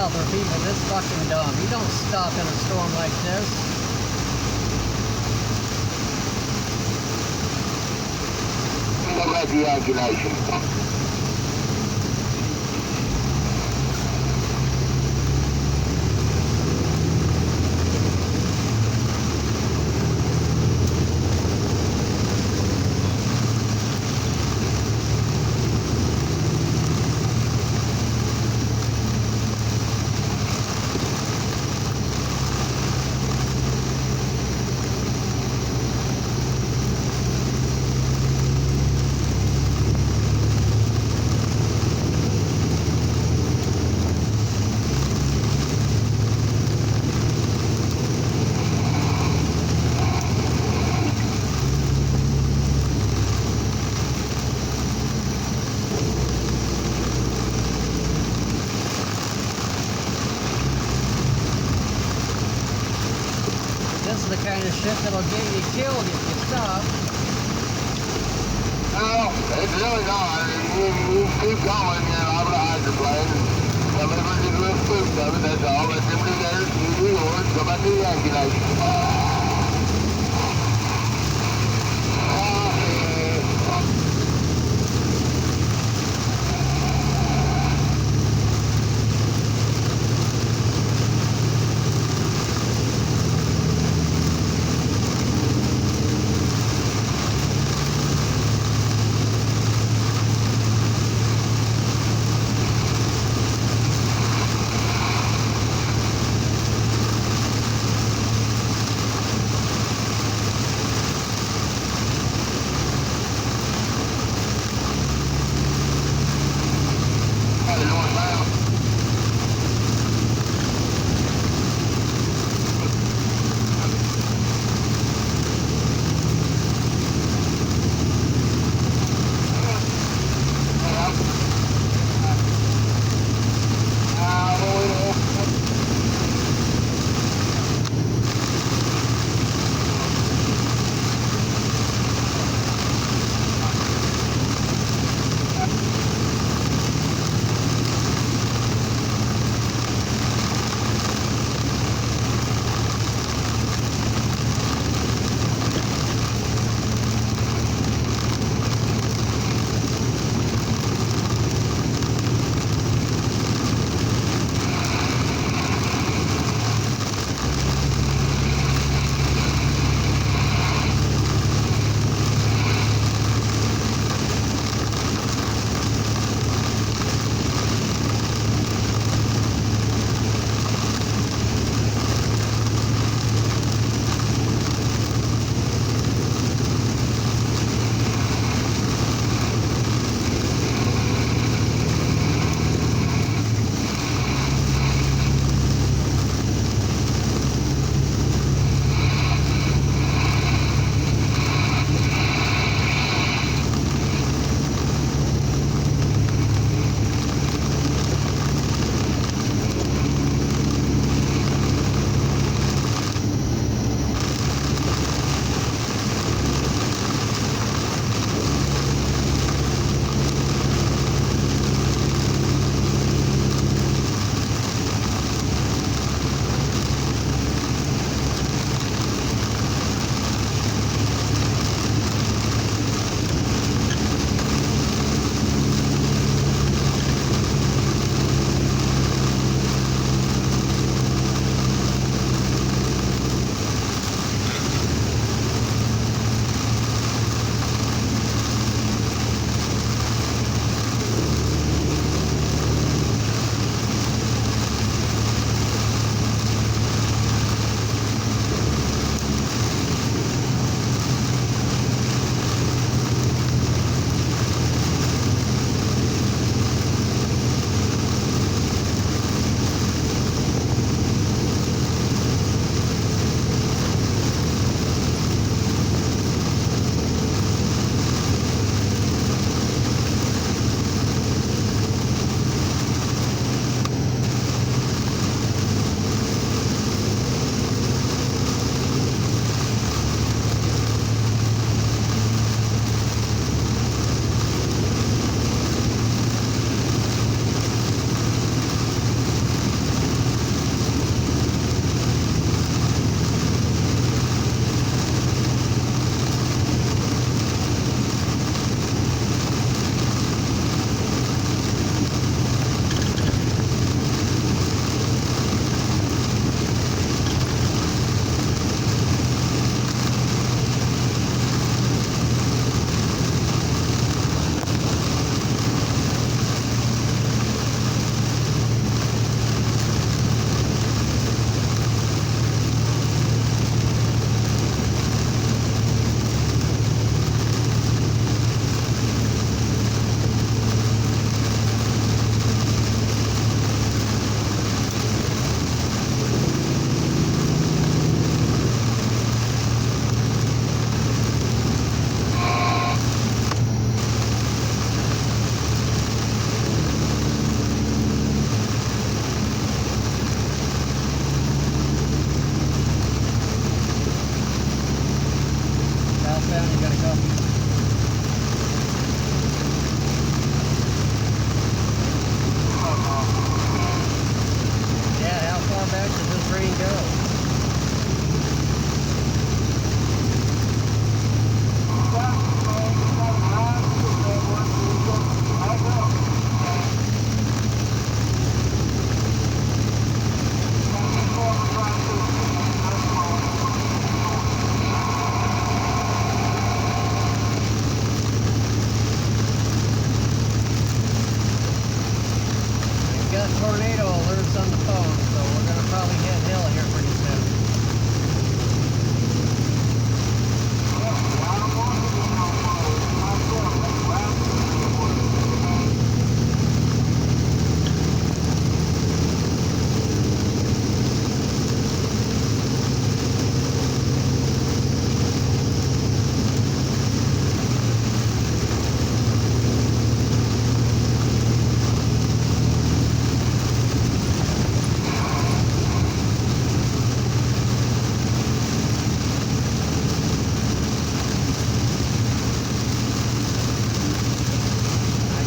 tell for people this fucking dumb. You don't stop in a storm like this. About the calculation. This is the kind of shit that'll get you killed if you stop. No, it's really not. You keep going, I'm a hydroplane, and some of us just real spooked of it, that's all. Let them do theirs, you do yours, go back to the calculation. Yeah, how far back does this rain go? We've got tornado alerts on the phone, so we're going to probably hit hill here pretty soon.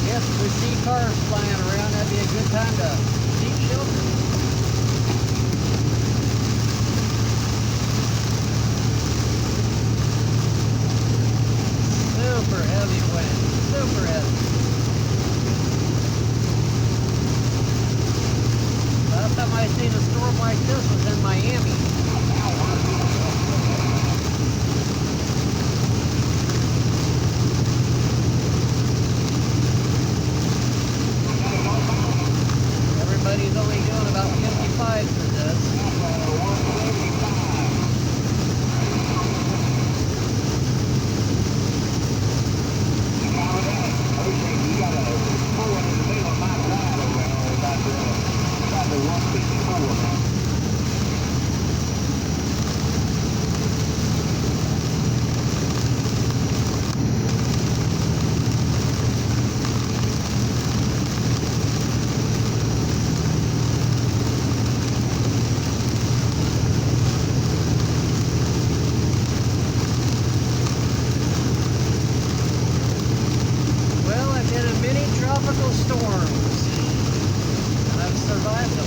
If we see cars flying around, that'd be a good time to seek shelter. Super heavy wind, super heavy. Last time I seen a storm like this was in Miami. Everybody's only doing about 55 for this. Well, I've been in many tropical storms, and I've survived them.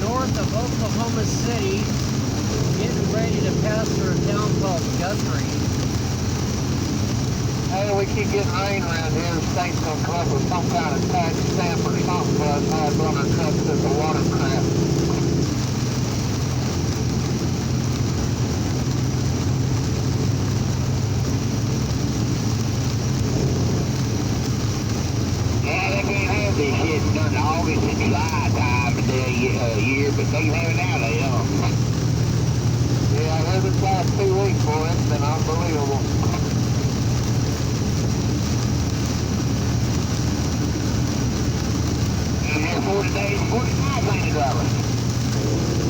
North of Oklahoma City, getting ready to pass through a town called Guthrie. Hey, we keep getting rain around here. The state's gonna come up with some kind of tax stamp or something for us not on our trucks as a watercraft. Yeah, they can't have this shit. in August and July time of the year, but they can have it now, they don't. Yeah, I heard this last 2 weeks, boy. It's been unbelievable. And here 40 days, 40 miles ain't it, driver?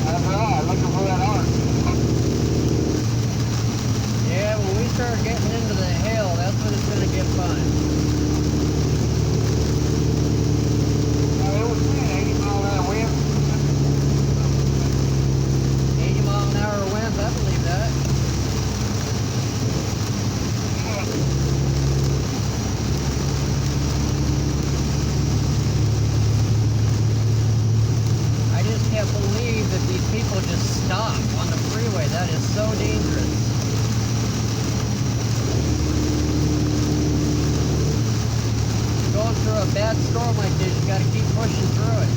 That's right, looking for that art. Yeah, when we start getting into the hill, that's when it's going to get fun. It was 80 mile an hour wind. 80 mile an hour winds, I believe that. I just can't believe that these people just stop on the freeway. That is so dangerous. Going through a bad storm like this, you gotta keep pushing through it.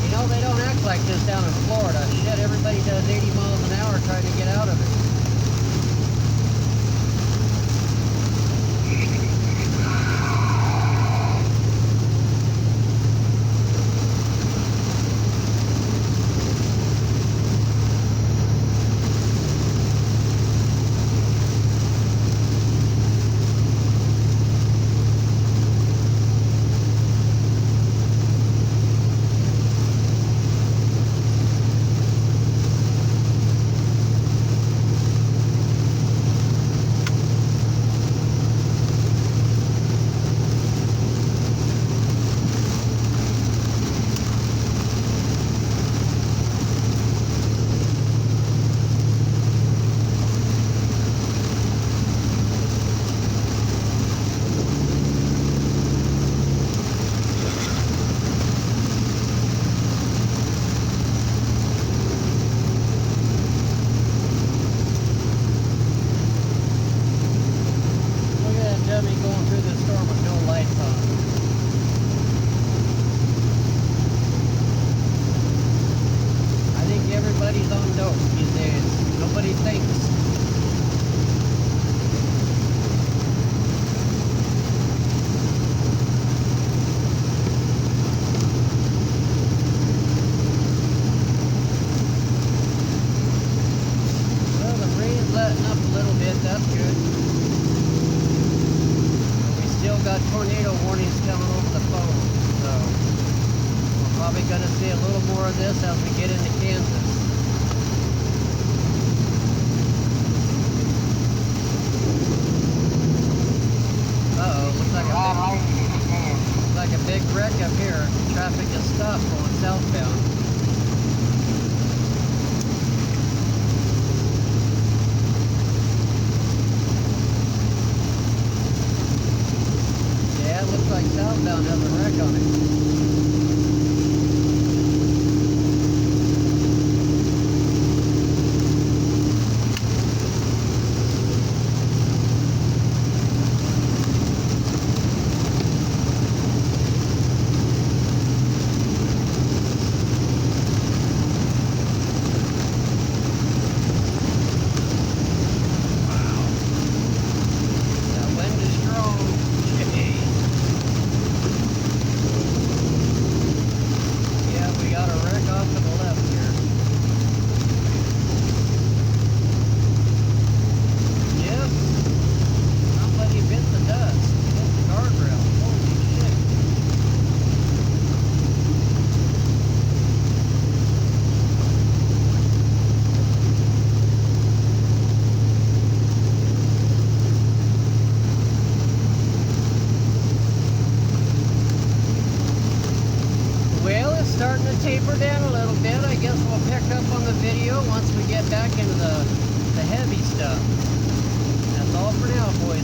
You know, they don't act like this down in Florida. Shit, everybody does 80 miles an hour trying to get out of it. Dummy going through the storm with no lights on. I think everybody's on dope these days. Nobody thinks. Well, the rain's letting up a little bit. That's good. Still got tornado warnings coming over the phone, so we're probably going to see a little more of this as we get into Kansas. Uh-oh, looks like a big wreck up here. Traffic is stopped going southbound. Yeah, it looks like southbound has a wreck on it. Starting to taper down a little bit. I guess we'll pick up on the video once we get back into the heavy stuff. That's all for now, boys.